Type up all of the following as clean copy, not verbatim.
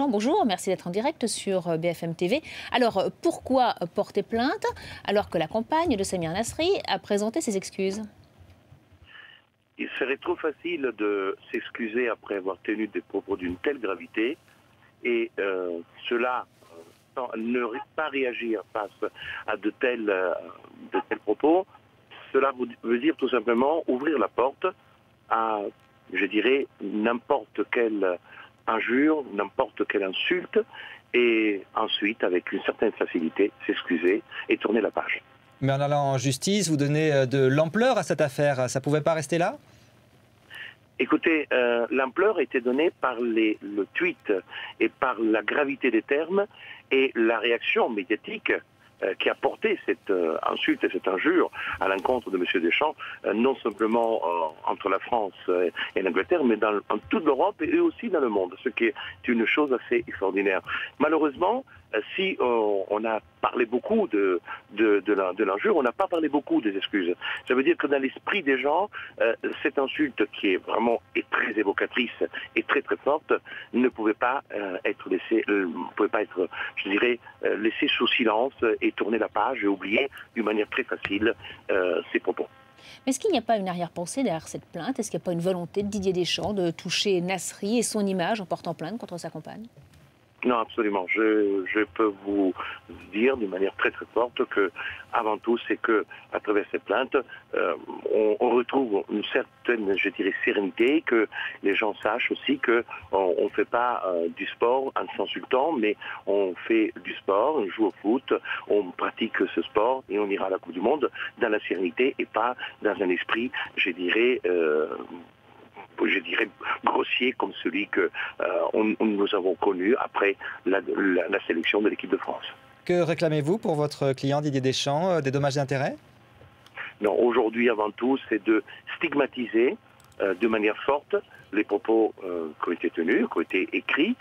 Bonjour, merci d'être en direct sur BFM TV. Alors, pourquoi porter plainte alors que la compagne de Samir Nasri a présenté ses excuses? Il serait trop facile de s'excuser après avoir tenu des propos d'une telle gravité et cela, ne pas réagir face à de tels propos, cela veut dire tout simplement ouvrir la porte à, je dirais, n'importe quelle injure, n'importe quelle insulte, et ensuite, avec une certaine facilité, s'excuser et tourner la page. Mais en allant en justice, vous donnez de l'ampleur à cette affaire. Ça ne pouvait pas rester là? Écoutez, l'ampleur a été donnée par le tweet et par la gravité des termes et la réaction médiatique qui a porté cette insulte et cette injure à l'encontre de M. Deschamps, non simplement entre la France et l'Angleterre, mais en toute l'Europe et aussi dans le monde, ce qui est une chose assez extraordinaire. Malheureusement, si on a parlé beaucoup de l'injure, on n'a pas parlé beaucoup des excuses. Ça veut dire que dans l'esprit des gens, cette insulte qui est vraiment très évocatrice et très très forte ne pouvait pas être laissée, je dirais, laissée sous silence et tourner la page et oublier d'une manière très facile ses propos. Mais est-ce qu'il n'y a pas une arrière-pensée derrière cette plainte? Est-ce qu'il n'y a pas une volonté de Didier Deschamps de toucher Nasri et son image en portant plainte contre sa compagne? Non, absolument. Je peux vous dire d'une manière très très forte que, avant tout, c'est que à travers cette plainte, on retrouve une certaine, je dirais, sérénité, que les gens sachent aussi que on fait pas du sport en s'insultant, mais on fait du sport, on joue au foot, on pratique ce sport et on ira à la Coupe du Monde dans la sérénité et pas dans un esprit, je dirais, grossier comme celui que nous avons connu après la sélection de l'équipe de France. Que réclamez-vous pour votre client Didier Deschamps? Des dommages et intérêts? Non, aujourd'hui, avant tout, c'est de stigmatiser de manière forte les propos qui ont été tenus, qui ont été écrits,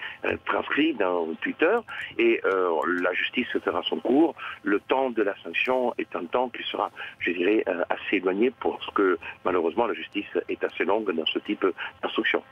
transcrits dans Twitter, et la justice fera son cours. Le temps de la sanction est un temps qui sera, je dirais, assez éloigné, parce que malheureusement la justice est assez longue dans ce type d'instruction.